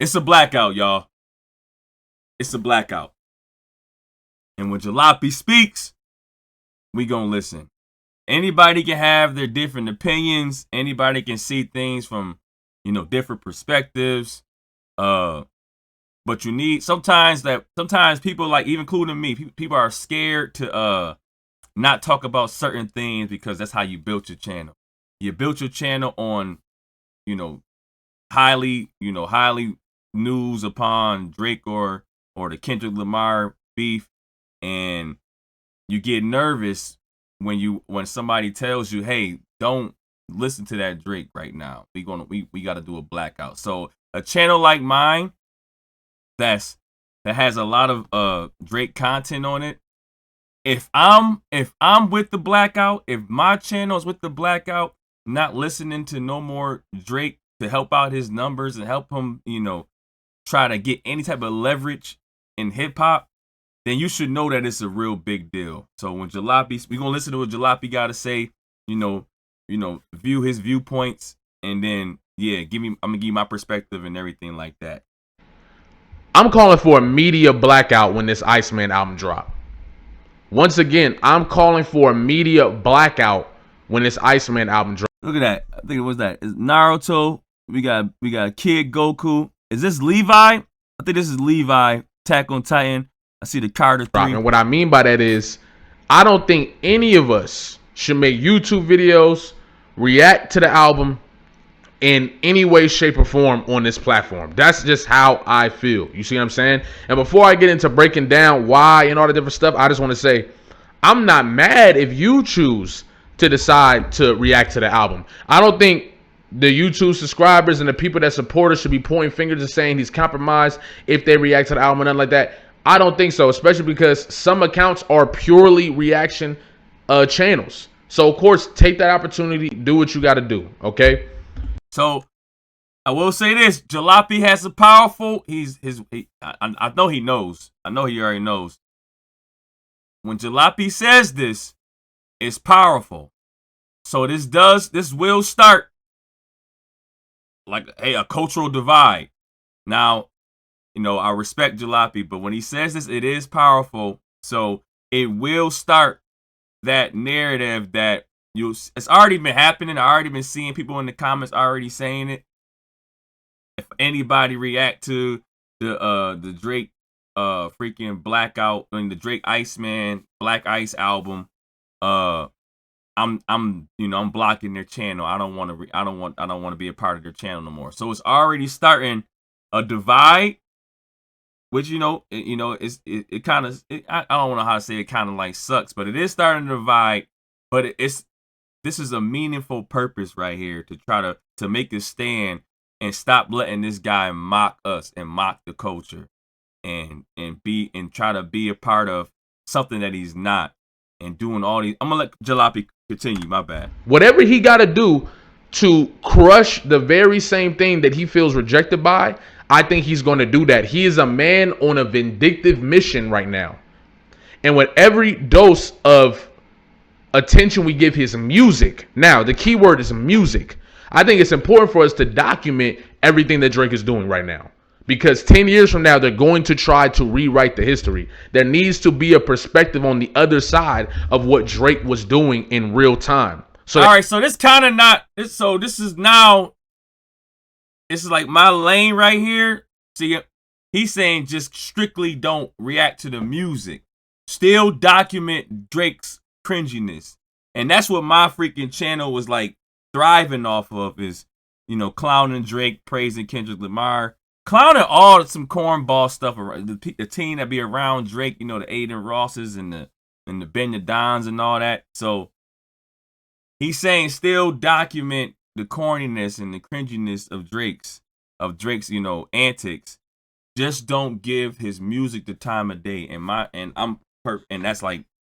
It's a blackout, y'all. It's a blackout. And when JALOPY speaks, we gonna listen. Anybody can have their different opinions. Anybody can see things from, different perspectives. But you need sometimes people, like, even including me, people are scared to not talk about certain things because that's how you built your channel. You built your channel on, highly news upon Drake or the Kendrick Lamar beef, and you get nervous when somebody tells you, hey, don't listen to that Drake right now. We got to do a blackout. So a channel like mine that has a lot of Drake content on it. If I'm with the blackout, if my channel is with the blackout, not listening to no more Drake to help out his numbers and help him, try to get any type of leverage in hip hop, then you should know that it's a real big deal. So when JALOPY, we're gonna listen to what JALOPY got to say, view his viewpoints, and then I'm gonna give you my perspective and everything like that. I'm calling for a media blackout when this Iceman album drop. Once again, I'm calling for a media blackout when this Iceman album drop. Look at that. I think it was that. It's Naruto. We got Kid Goku. Is this Levi? I think this is Levi. Attack on Titan. I see the Carter 3. And what I mean by that is, I don't think any of us should make YouTube videos, react to the album in any way, shape, or form on this platform. That's just how I feel. You see what I'm saying? And before I get into breaking down why and all the different stuff, I just want to say, I'm not mad if you choose to decide to react to the album. I don't think the YouTube subscribers and the people that support us should be pointing fingers and saying he's compromised if they react to the album or nothing like that. I don't think so, especially because some accounts are purely reaction channels. So, of course, take that opportunity, do what you got to do, okay? So, I will say this. JALOPY has a powerful, I know he knows. I know he already knows. When JALOPY says this, it's powerful. So this will start like, hey, a cultural divide. Now, I respect JALOPY, but when he says this, it is powerful. So it will start that narrative that it's already been happening. I already been seeing people in the comments already saying it. If anybody react to the Drake freaking Blackout and the Drake Iceman Black Ice album, I'm blocking their channel. I don't want to be a part of their channel no more. So it's already starting a divide, which it kind of, I don't know how to say it, kind of like sucks, but it is starting to divide. But this is a meaningful purpose right here to try to make a stand and stop letting this guy mock us and mock the culture and try to be a part of something that he's not, and doing all these. I'm gonna let JALOPY continue. My bad. Whatever he got to do to crush the very same thing that he feels rejected by, I think he's going to do that. He is a man on a vindictive mission right now. And with every dose of attention we give his music, now the key word is music, I think it's important for us to document everything that Drake is doing right now. Because 10 years from now, they're going to try to rewrite the history. There needs to be a perspective on the other side of what Drake was doing in real time. So, all right, so this kind of not, so this is now, this is like my lane right here. See, he's saying just strictly don't react to the music. Still document Drake's cringiness. And that's what my freaking channel was like thriving off of, is, clowning Drake, praising Kendrick Lamar, clowning all some cornball stuff, the team that be around Drake, the Aiden Rosses and the Ben Dons and all that. So he's saying still document the corniness and the cringiness of Drake's, antics. Just don't give his music the time of day. And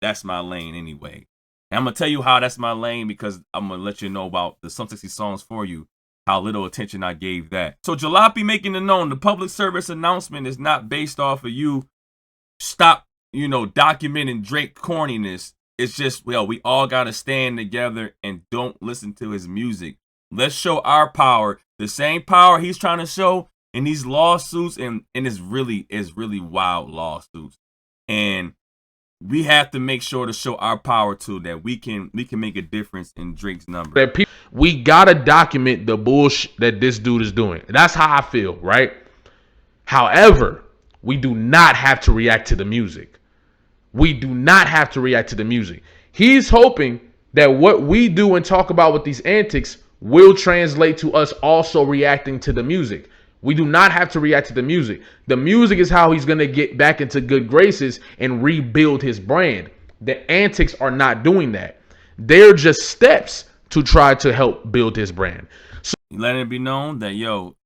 that's my lane anyway. And I'm gonna tell you how that's my lane, because I'm gonna let you know about the Some 60 Songs for You, how little attention I gave that. So JALOPY making it known, the public service announcement is not based off of you stop, documenting Drake corniness. It's just, we all gotta stand together and don't listen to his music. Let's show our power. The same power he's trying to show, in these lawsuits, and it's really wild lawsuits, and we have to make sure to show our power too, that we can make a difference in Drake's numbers. We gotta document the bullshit that this dude is doing. That's how I feel, right? However, we do not have to react to the music. We do not have to react to the music. He's hoping that what we do and talk about with these antics will translate to us also reacting to the music. We do not have to react to the music. The music is how he's going to get back into good graces and rebuild his brand. The antics are not doing that. They're just steps to try to help build his brand. So, letting it be known that, yo,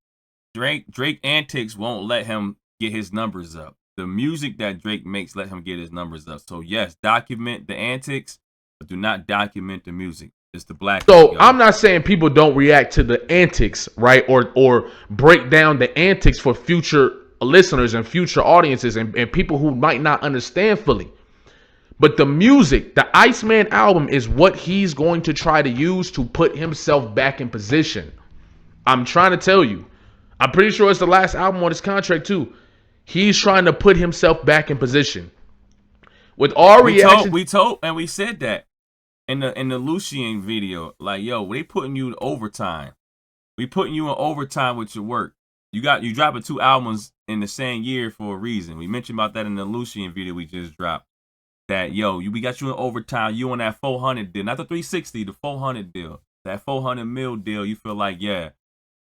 Drake antics won't let him get his numbers up. The music that Drake makes let him get his numbers up. So yes, document the antics, but do not document the music. It's the Blackout. So I'm not saying people don't react to the antics, right? Or break down the antics for future listeners and future audiences and people who might not understand fully. But the music, the Iceman album, is what he's going to try to use to put himself back in position. I'm trying to tell you. I'm pretty sure it's the last album on his contract too. He's trying to put himself back in position. With our reaction, we told and we said that in the Lucien video, like, yo, they putting you in overtime. We putting you in overtime with your work. You dropping 2 albums in the same year for a reason. We mentioned about that in the Lucien video we just dropped. That, yo, we got you in overtime. You on that 400 deal, not the 360, the 400 deal, that 400 mil deal. You feel like, yeah,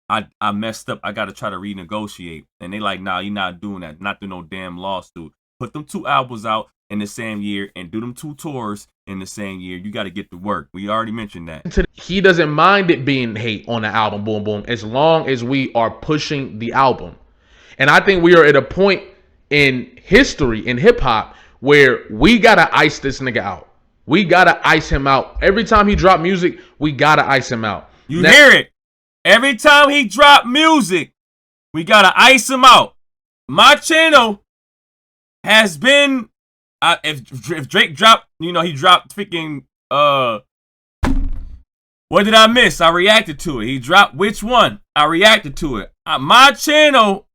I messed up. I got to try to renegotiate. And they like, nah, you're not doing that. Not through no damn lawsuit. Put them 2 albums out in the same year and do them 2 tours in the same year. You got to get to work. We already mentioned that. He doesn't mind it being hate on the album, boom, boom, as long as we are pushing the album. And I think we are at a point in history, in hip hop, where we got to ice this nigga out. We got to ice him out. Every time he drop music, we got to ice him out. You hear it. Every time he drop music, we got to ice him out. My channel has been, if Drake dropped, you know, he dropped freaking, what did I miss? I reacted to it. He dropped which one? I reacted to it. My channel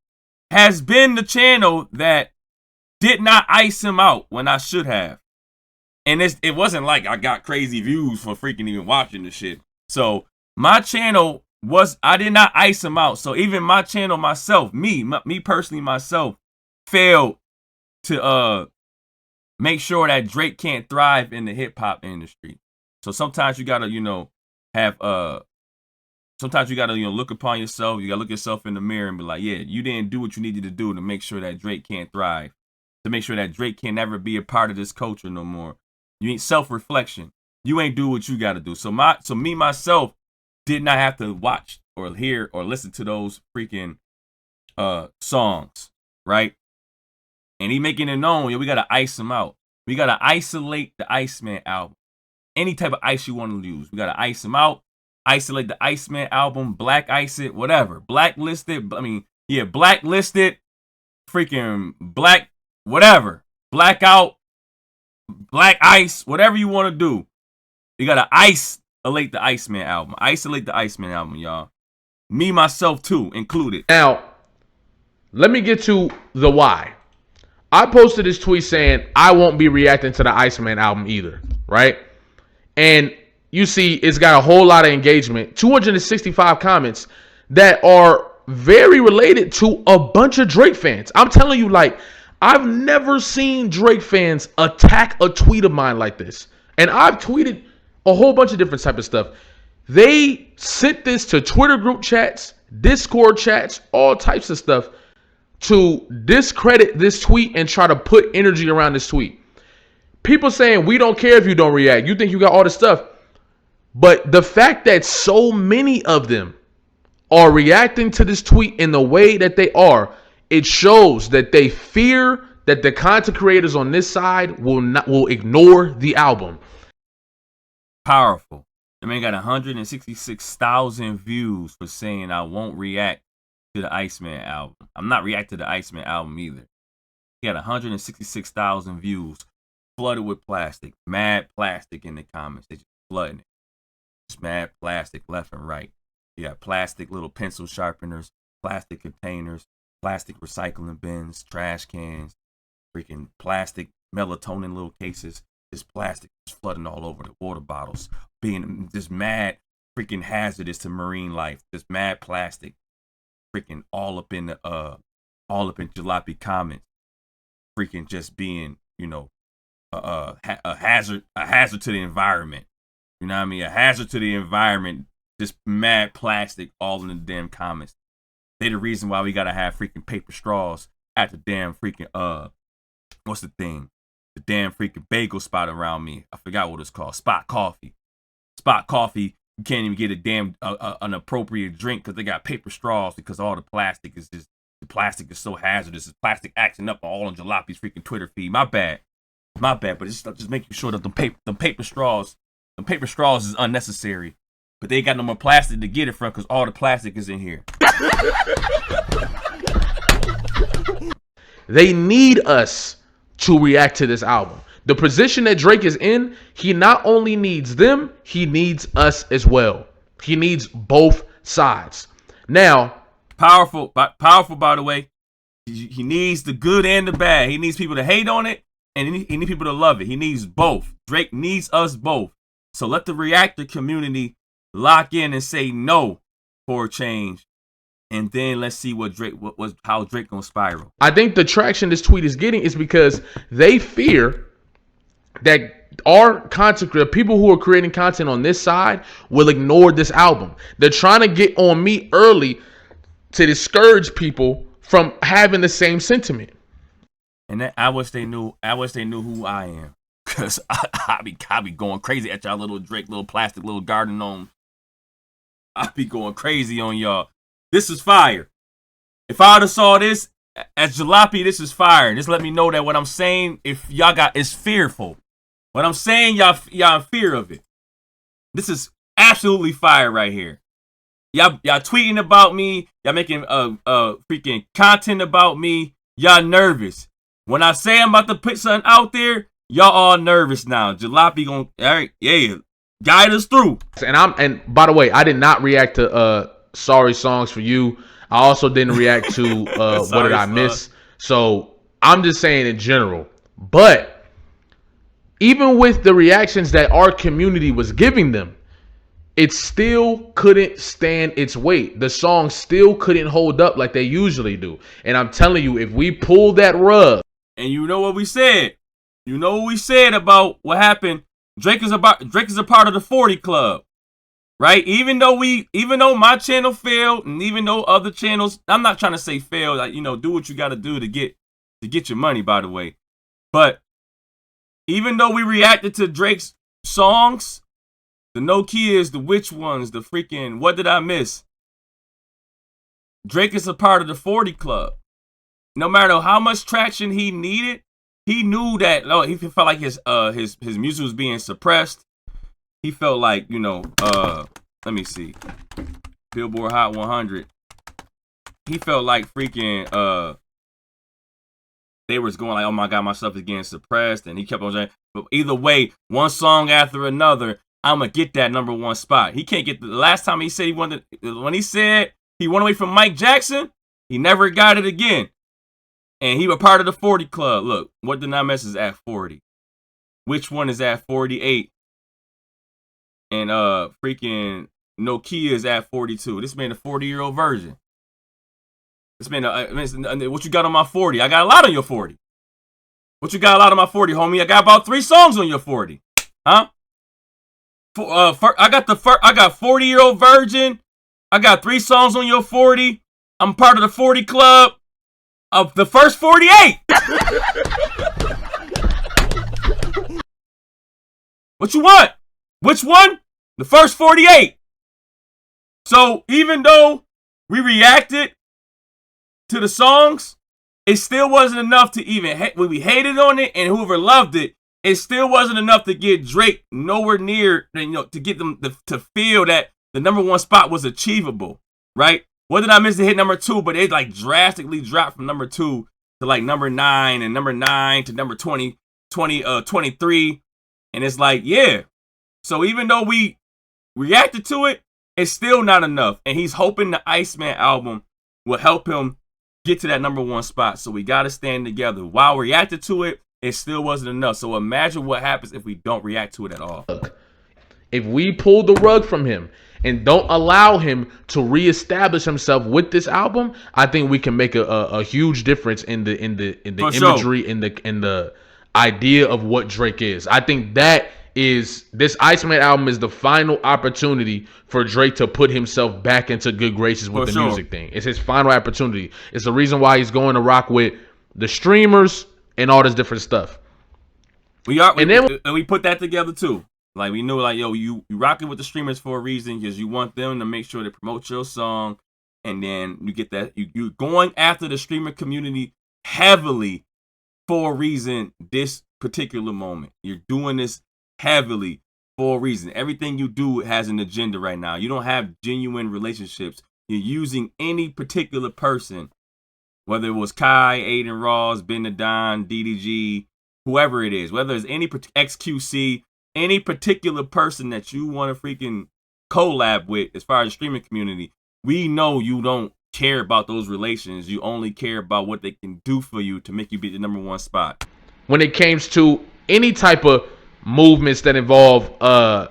has been the channel that did not ice him out when I should have. And it wasn't like I got crazy views for freaking even watching the shit. So my channel I did not ice him out. So even my channel myself, me personally myself, failed to make sure that Drake can't thrive in the hip hop industry. So sometimes you gotta, you know, sometimes you gotta, you know, look upon yourself. You gotta look yourself in the mirror and be like, yeah, you didn't do what you needed to do to make sure that Drake can't thrive. To make sure that Drake can never be a part of this culture no more. You ain't self-reflection. You ain't do what you gotta do. So me myself did not have to watch or hear or listen to those freaking songs, right? And he making it known, yeah, we gotta ice him out. We gotta isolate the Iceman album. Any type of ice you want to use, we gotta ice him out. Isolate the Iceman album, black ice it, whatever. Blacklisted, blacklisted, freaking black, whatever. Blackout, black ice, whatever you want to do. You gotta isolate the Iceman album. Isolate the Iceman album, y'all. Me, myself, too, included. Now, let me get to the why. I posted this tweet saying I won't be reacting to the Iceman album either, right? And you see it's got a whole lot of engagement, 265 comments that are very related to a bunch of Drake fans. I'm telling you, like, I've never seen Drake fans attack a tweet of mine like this. And I've tweeted a whole bunch of different type of stuff. They sent this to Twitter group chats, Discord chats, all types of stuff to discredit this tweet and try to put energy around this tweet. People saying, we don't care if you don't react. You think you got all this stuff. But the fact that so many of them are reacting to this tweet in the way that they are, it shows that they fear that the content creators on this side will ignore the album. Powerful. The man got 166,000 views for saying I won't react to the Iceman album. I'm not reacting to the Iceman album either. He had 166,000 views, flooded with plastic, mad plastic in the comments. They just flooding it. Just mad plastic left and right. You got plastic little pencil sharpeners, plastic containers, plastic recycling bins, trash cans, freaking plastic melatonin little cases. This plastic is flooding all over the water bottles, being just mad freaking hazardous to marine life. Just mad plastic, freaking all up in Jalopy comments, freaking just being, a hazard to the environment. You know what I mean? A hazard to the environment. Just mad plastic all in the damn comments. They the reason why we gotta have freaking paper straws at the damn freaking what's the thing? The damn freaking bagel spot around me. I forgot what it's called. Spot Coffee. Spot Coffee. You can't even get a damn an appropriate drink because they got paper straws because all the plastic is so hazardous. It's plastic acting up all on Jalopy's freaking Twitter feed. My bad, but it's just making sure that the paper straws is unnecessary. But they got no more plastic to get it from because all the plastic is in here. They need us to react to this album. The position that Drake is in, he not only needs them, he needs us as well. He needs both sides. Now, powerful by the way. He needs the good and the bad. He needs people to hate on it, and he needs people to love it. He needs both. Drake needs us both. So let the reactor community lock in and say no for a change, and then let's see how Drake gonna spiral. I think the traction this tweet is getting is because they fear that our content, people who are creating content on this side, will ignore this album. They're trying to get on me early to discourage people from having the same sentiment. And I wish they knew who I am, cause I be going crazy at y'all little Drake, little plastic, little garden gnome. I be going crazy on y'all. This is fire. If I would have saw this as Jalopy, this is fire. Just let me know that what I'm saying, if y'all is fearful. What I'm saying, y'all in fear of it. This is absolutely fire right here. Y'all tweeting about me. Y'all making freaking content about me. Y'all nervous. When I say I'm about to put something out there, y'all all nervous now. Jalopy gonna, all right, yeah, guide us through. And by the way, I did not react to Sorry Songs for You. I also didn't react to What Did I Miss? So I'm just saying in general. But even with the reactions that our community was giving them, it still couldn't stand its weight. The songs still couldn't hold up like they usually do. And I'm telling you, if we pull that rug. And you know what we said. You know what we said about what happened. Drake is a part of the 40 Club. Right? Even though my channel failed, and even though other channels, I'm not trying to say failed, like, do what you gotta do to get your money, by the way. But even though we reacted to Drake's songs, the No Kids, the Which Ones, the freaking What Did I Miss? Drake is a part of the 40 Club. No matter how much traction he needed, he knew that he felt like his music was being suppressed. He felt like, let me see, Billboard Hot 100. He felt like freaking they was going like, oh my God, my stuff is getting suppressed, and he kept on saying, but either way, one song after another, I'm gonna get that number one spot. He can't get the last time he said when he said he went away from Mike Jackson, he never got it again. And he was part of the 40 Club. Look, What Did I Miss is at 40. Which One is at 48? And freaking Nokia is at 42. This man a 40-year-old version. This man, what you got on my 40? I got a lot on your 40. What you got a lot on my 40, homie? I got about 3 songs on your 40. Huh? I got 40-year-old virgin. I got 3 songs on your 40. I'm part of the 40 Club of the first 48. What you want? Which one? The first 48. So even though we reacted to the songs, it still wasn't enough to even when we hated on it, and whoever loved it, it still wasn't enough to get Drake nowhere near, to get them to feel that the number one spot was achievable, right? What Did I Miss to hit number 2, but it like drastically dropped from number 2 to like number 9, and number 9 to number 23. And it's like, yeah. So even though we reacted to it, it's still not enough. And he's hoping the Iceman album will help him get to that #1 spot. So we got to stand together. While we reacted to it, it still wasn't enough. So imagine what happens if we don't react to it at all. If we pull the rug from him and don't allow him to reestablish himself with this album, I think we can make a huge difference in the imagery, in the idea of what Drake is. I think that is this Iceman album is the final opportunity for Drake to put himself back into good graces with the music thing. It's his final opportunity. It's the reason why he's going to rock with the streamers and all this different stuff. We put that together too. Like we knew, like, yo, you rocking with the streamers for a reason, because you want them to make sure they promote your song, and then you get that you going after the streamer community heavily for a reason. This particular moment, you're doing this heavily for a reason. Everything you do has an agenda right now. You don't have genuine relationships. You're using any particular person, whether it was Kai, Aiden Ross, Ben the Don, DDG, whoever it is, whether it's any XQC. Any particular person that you want to freaking collab with as far as the streaming community, we know you don't care about those relations. You only care about what they can do for you to make you be the #1 spot. When it comes to any type of movements that involve the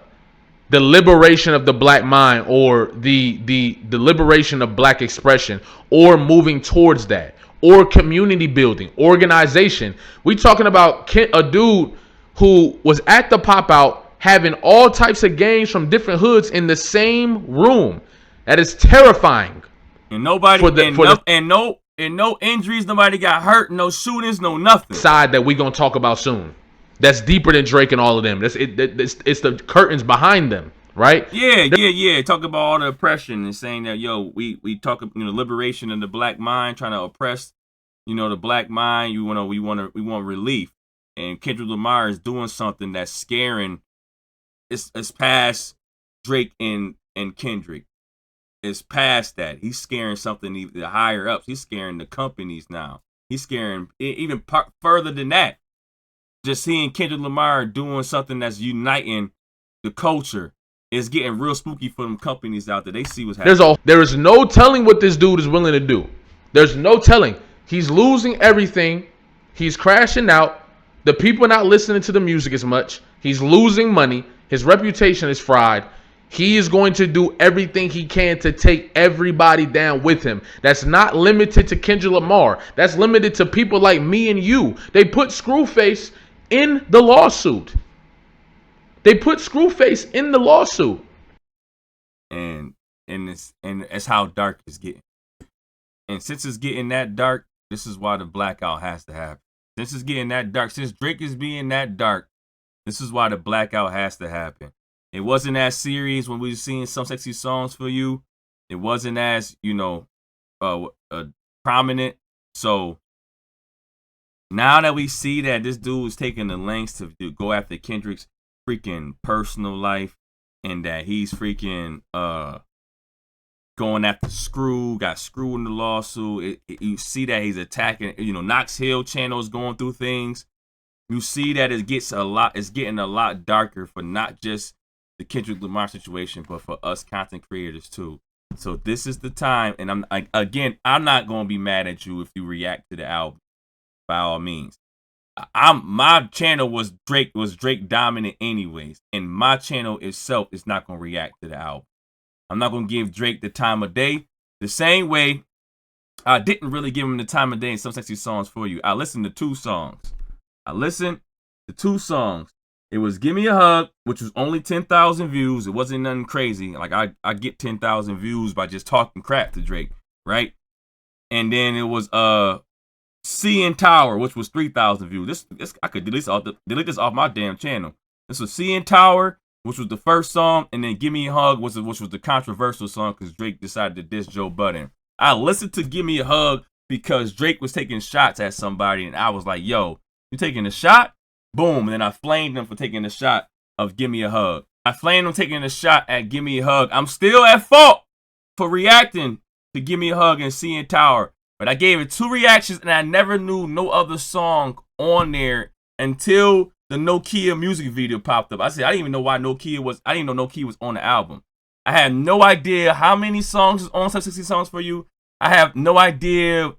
liberation of the black mind, or the liberation of black expression, or moving towards that, or community building, organization, we talking about a dude who was at the pop out having all types of gangs from different hoods in the same room. That is terrifying. And nobody no injuries, nobody got hurt, no shootings, no nothing. Side that we gonna talk about soon. That's deeper than Drake and all of them. It's the curtains behind them, right? Yeah. Talk about all the oppression and saying that, yo, we talk, liberation of the black mind, trying to oppress, the black mind. We want relief. And Kendrick Lamar is doing something that's scaring. It's past Drake and Kendrick. It's past that. He's scaring something even higher up. He's scaring the companies now. He's scaring even further than that. Just seeing Kendrick Lamar doing something that's uniting the culture is getting real spooky for them companies out there. They see what's happening. There is no telling what this dude is willing to do. There's no telling. He's losing everything. He's crashing out. The people not listening to the music as much. He's losing money. His reputation is fried. He is going to do everything he can to take everybody down with him. That's not limited to Kendrick Lamar. That's limited to people like me and you. They put Screwface in the lawsuit. And it's how dark it's getting. And since it's getting that dark, this is why the blackout has to happen. Since it's getting that dark, since Drake is being that dark, this is why the blackout has to happen. It wasn't as serious when we were seeing Some Sexy Songs for You. It wasn't as, prominent. So now that we see that this dude is taking the lengths to go after Kendrick's freaking personal life, and that he's freaking going after got Screw in the lawsuit. You see that he's attacking, Knox Hill channel is going through things. You see that it's getting a lot darker for not just the Kendrick Lamar situation, but for us content creators too. So this is the time, and I'm not going to be mad at you if you react to the album, by all means. My channel was Drake dominant anyways, and my channel itself is not going to react to the album. I'm not going to give Drake the time of day the same way I didn't really give him the time of day in Some Sexy Songs for You. I listened to two songs. It was Give Me a Hug, which was only 10,000 views. It wasn't nothing crazy. Like I get 10,000 views by just talking crap to Drake, right? And then it was CN Tower, which was 3,000 views. This I could delete this off my damn channel. This was CN Tower, which was the first song, and then Give Me a Hug, which was the controversial song because Drake decided to diss Joe Budden. I listened to Give Me a Hug because Drake was taking shots at somebody, and I was like, yo, you taking a shot? Boom. And then I flamed him for taking a shot of Give Me a Hug. I flamed him taking a shot at Give Me a Hug. I'm still at fault for reacting to Give Me a Hug and CN Tower. But I gave it 2 reactions, and I never knew no other song on there until the Nokia music video popped up. I said, I didn't even know why Nokia was on the album. I had no idea how many songs is on Some 60 Songs for You. I have no idea.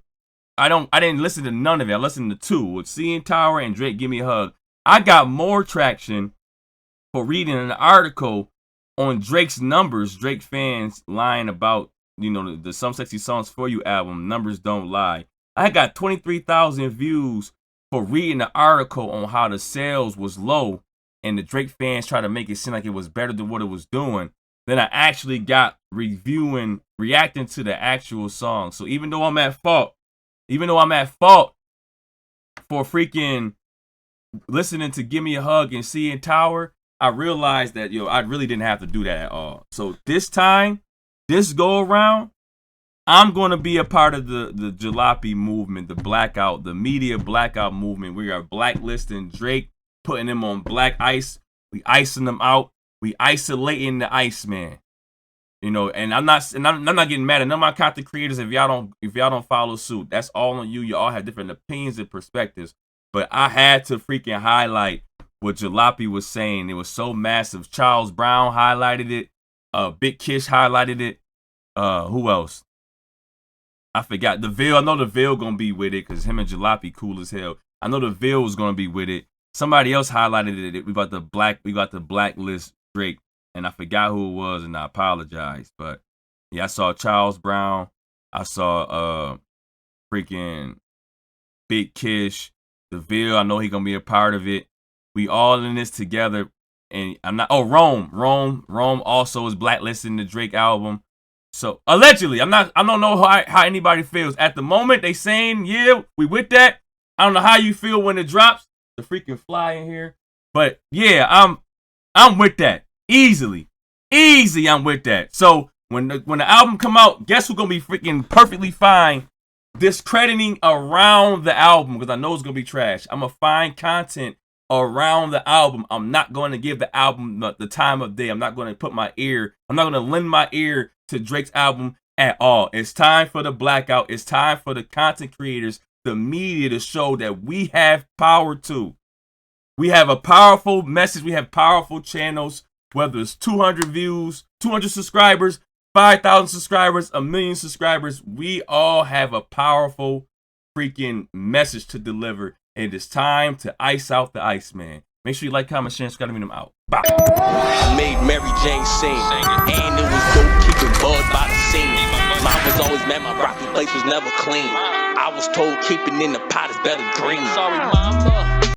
I didn't listen to none of it. I listened to 2 with CN Tower and Drake Give Me a Hug. I got more traction for reading an article on Drake's numbers. Drake fans lying about, the Some Sexy Songs For You album. Numbers don't lie. I got 23,000 views for reading the article on how the sales was low and the Drake fans tried to make it seem like it was better than what it was doing. Then I actually got reacting to the actual song. So even though I'm at fault for freaking listening to Give Me a Hug and CN Tower, I realized that, I really didn't have to do that at all. So this go around, I'm going to be a part of the JALOPY movement, the Blackout, the media Blackout movement. We are blacklisting Drake, putting him on black ice. We icing them out. We isolating the Iceman. And I'm not getting mad at none of my content creators if y'all don't follow suit. That's all on you. You all have different opinions and perspectives. But I had to freaking highlight what JALOPY was saying. It was so massive. Charles Brown highlighted it. Big Kish highlighted it. Who else? I forgot. DeVille. I know DeVille gonna be with it because him and JALOPY cool as hell. I know DeVille was gonna be with it. Somebody else highlighted it. We got the blacklist Drake, and I forgot who it was, and I apologize. But yeah, I saw Charles Brown. I saw freaking Big Kish, DeVille. I know he gonna be a part of it. We all in this together, and I'm not. Oh, Rome also is blacklisting the Drake album. So allegedly, I don't know how anybody feels at the moment. They saying, yeah, we with that. I don't know how you feel when it drops. The freaking fly in here, but yeah, I'm with that easily. I'm with that. So when the album come out, guess who's gonna be freaking perfectly fine discrediting around the album, because I know it's gonna be trash. I'm gonna find content around the album. I'm not going to give the album the time of day. I'm not going to lend my ear to Drake's album at all. It's time for the Blackout. It's time for the content creators, the media, to show that we have power too. We have a powerful message. We have powerful channels, whether it's 200 views, 200 subscribers, 5,000 subscribers, 1 million subscribers. We all have a powerful freaking message to deliver. And it's time to ice out the Iceman. Make sure you like, comment, share, and subscribe to me. I'm out. Bye. I made Mary Jane sing, and it was dope keeping bud by the scene. Mine was always mad, my rocky place was never clean. I was told keeping in the pot is better green. Sorry, mama.